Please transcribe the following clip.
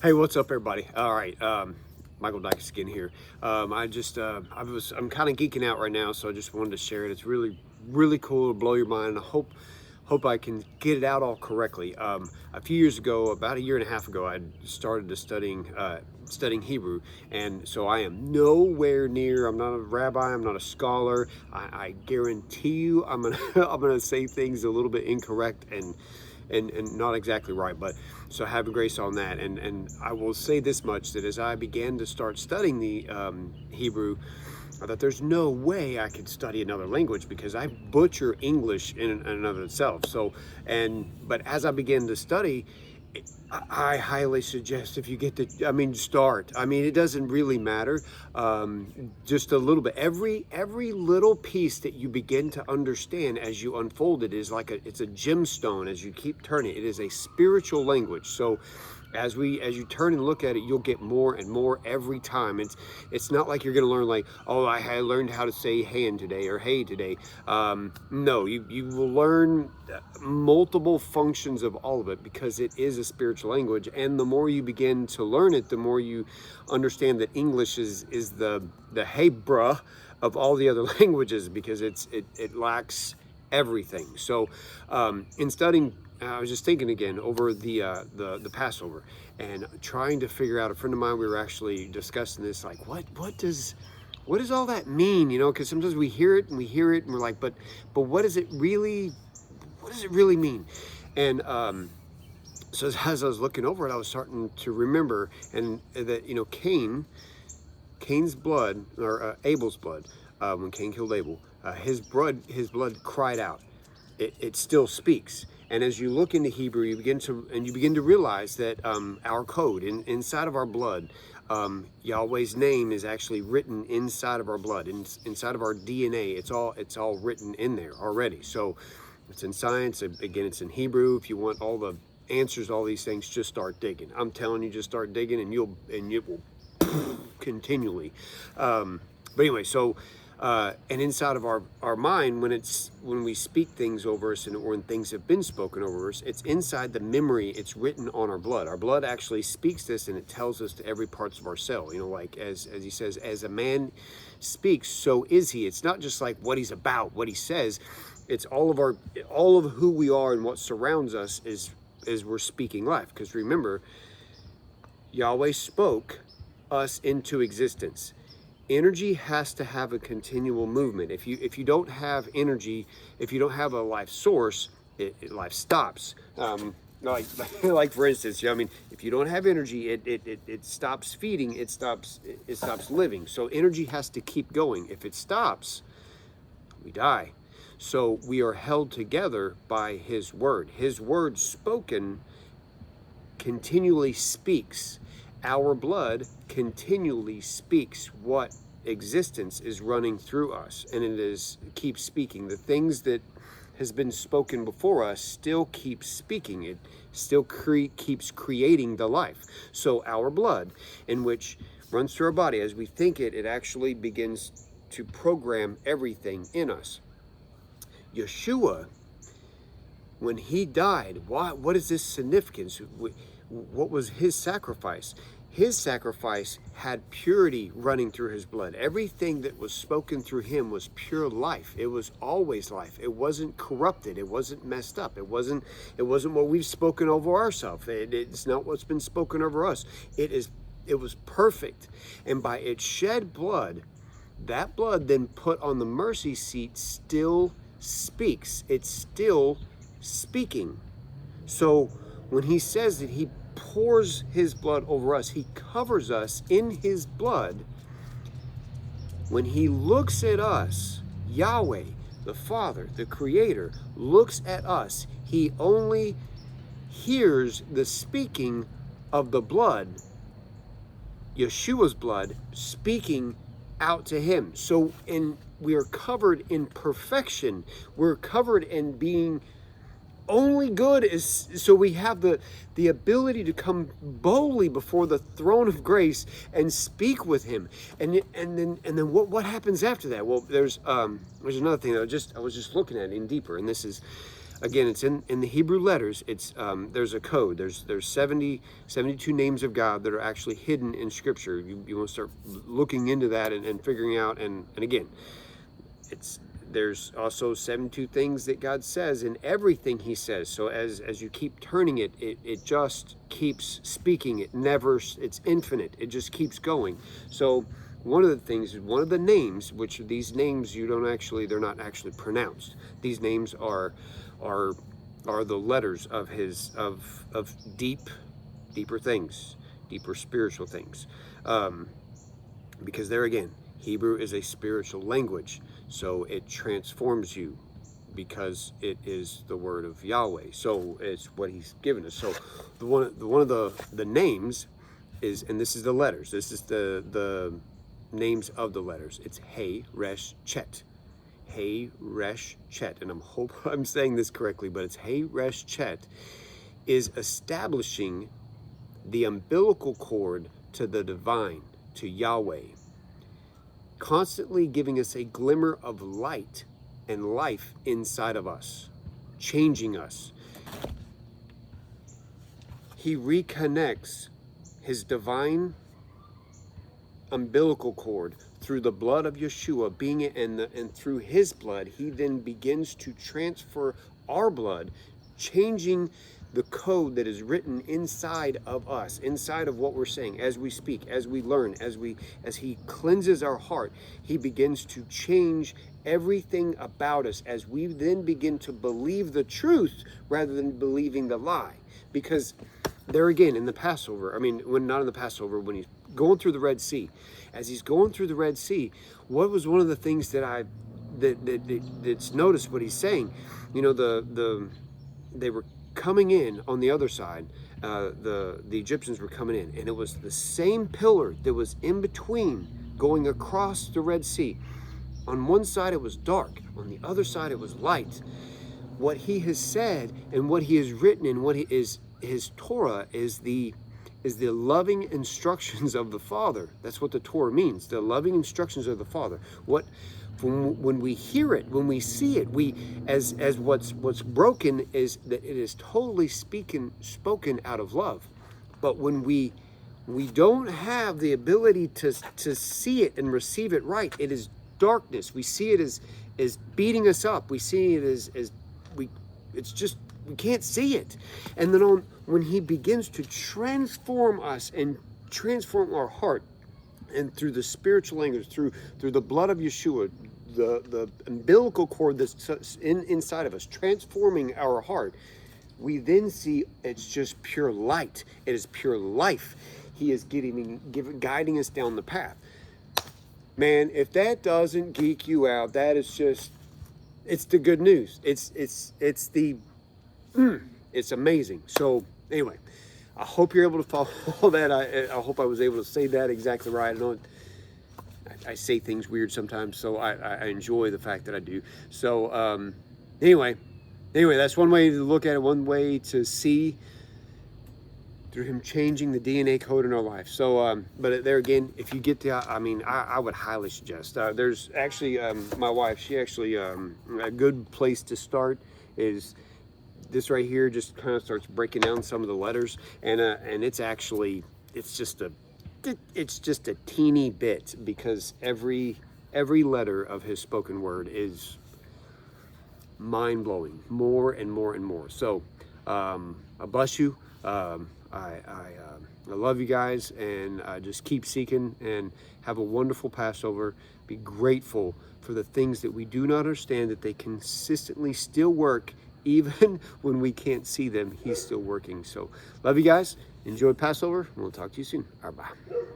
Hey, what's up, everybody? All right, Michael Dykes again here. I'm kind of geeking out right now, so I just wanted to share it. It's really cool to blow your mind. I hope I can get it out all correctly. A few years ago, about a year and a half ago, I started to studying Hebrew, and so I am nowhere near. I'm not a rabbi. I'm not a scholar. I guarantee you, I'm gonna I'm gonna say things a little bit incorrect and not exactly right, but so have grace on that. And I will say this much, that as I began to start studying the Hebrew, I thought there's no way I could study another language because I butcher English in and of itself. But as I began to study, I highly suggest, if you get to, start. It doesn't really matter. Just a little bit. Every little piece that you begin to understand as you unfold it is it's a gemstone as you keep turning. It is a spiritual language. So as you turn and look at it, you'll get more and more every time. It's not like you're going to learn like, oh, I learned how to say hand today or hey today. No, you will learn multiple functions of all of it because it is a spiritual language. And the more you begin to learn it, the more you understand that English is the hey bruh of all the other languages, because it lacks everything. So in studying, I was just thinking again over the Passover and trying to figure out. A friend of mine, we were actually discussing this, like what does all that mean? Because sometimes we hear it and we're like, but what does it really mean? And so as I was looking over it, I was starting to remember, and that Cain's blood, or Abel's blood, when Cain killed Abel, his blood cried out. It still speaks. And as you look into Hebrew, you begin to realize that our code inside of our blood, Yahweh's name is actually written inside of our blood, inside of our DNA. It's all written in there already. So it's in science. Again, it's in Hebrew. If you want all the answers, all these things, just start digging. I'm telling you, just start digging, and it will continually. But anyway, so. And inside of our mind, when we speak things over us, or when things have been spoken over us, it's inside the memory. It's written on our blood. Our blood actually speaks this, and it tells us to every parts of our cell. Like as he says, as a man speaks, so is he. It's not just like what he's about, what he says. It's all of who we are and what surrounds us is we're speaking life. Because remember, Yahweh spoke us into existence. Energy has to have a continual movement. If you don't have energy, if you don't have a life source, life stops. Like for instance, if you don't have energy, it stops feeding. It stops living. So energy has to keep going. If it stops, we die. So we are held together by His word. His word spoken continually speaks. Our blood continually speaks what existence is running through us, and it keeps speaking. The things that has been spoken before us still keeps speaking. It still keeps creating the life. So our blood, in which runs through our body, as we think it actually begins to program everything in us. Yeshua, when he died, what is this significance? What was his sacrifice? His sacrifice had purity running through his blood. Everything that was spoken through him was pure life. It was always life. It wasn't corrupted. It wasn't messed up. It wasn't what we've spoken over ourselves. It's not what's been spoken over us. It was perfect. And by its shed blood, that blood then put on the mercy seat still speaks. It's still speaking. So when he says that he pours his blood over us, he covers us in his blood. When he looks at us, Yahweh, the Father, the Creator, looks at us, he only hears the speaking of the blood, Yeshua's blood, speaking out to him. So we are covered in perfection. We're covered in being only good. So we have the ability to come boldly before the throne of grace and speak with him. And then what happens after that? Well, there's another thing that I was just looking at in deeper, and this is again, it's in the Hebrew letters. It's there's a code. There's 72 names of God that are actually hidden in Scripture. You want to start looking into that and figuring out. And again, there's also 72 things that God says in everything He says. So as you keep turning it, it just keeps speaking. It's infinite. It just keeps going. So one of the things, one of the names, which these names they're not actually pronounced. These names are the letters of deeper things, deeper spiritual things. Because there again, Hebrew is a spiritual language, so it transforms you because it is the word of Yahweh. So it's what He's given us. So one of the names is, and this is the letters. This is the names of the letters. It's He, Resh, Chet. He, Resh, Chet. And hope I'm saying this correctly, but it's He, Resh, Chet is establishing the umbilical cord to the divine, to Yahweh, constantly giving us a glimmer of light and life inside of us, changing us. He reconnects His divine umbilical cord through the blood of Yeshua, and through His blood, He then begins to transfer our blood, changing the code that is written inside of us, inside of what we're saying, as we speak, as we learn, as He cleanses our heart. He begins to change everything about us as we then begin to believe the truth rather than believing the lie. Because there again, in the Passover, not in the Passover, when He's going through the Red Sea, as He's going through the Red Sea, what was one of the things that's noticed what He's saying? They were coming in on the other side. The Egyptians were coming in, and it was the same pillar that was in between, going across the Red Sea. On one side it was dark, on the other side it was light. What He has said and what He has written and what His Torah is the loving instructions of the Father. That's what the Torah means, the loving instructions of the Father. When we hear it, when we see it, as what's broken is that it is totally spoken out of love. But when we don't have the ability to see it and receive it right, it is darkness. We see it as beating us up. We see it we can't see it. And then when He begins to transform us and transform our heart, and through the spiritual language, through the blood of Yeshua, the umbilical cord that's inside of us, transforming our heart, we then see it's just pure light. It is pure life. He is guiding us down the path. Man, if that doesn't geek you out, that is just, it's the good news. It's amazing. So anyway, I hope you're able to follow that. I hope I was able to say that exactly right. I know I say things weird sometimes, so I enjoy the fact that I do. So anyway, that's one way to look at it, one way to see through Him changing the DNA code in our life. So, but there again, if you get to, I would highly suggest. There's actually, my wife, she actually, a good place to start is this right here. Just kind of starts breaking down some of the letters, and it's just a teeny bit, because every letter of His spoken word is mind-blowing, more and more and more. So I bless you. I love you guys, and just keep seeking and have a wonderful Passover. Be grateful for the things that we do not understand, that they consistently still work. Even when we can't see them, He's still working. So love you guys. Enjoy Passover, and we'll talk to you soon. All right, bye.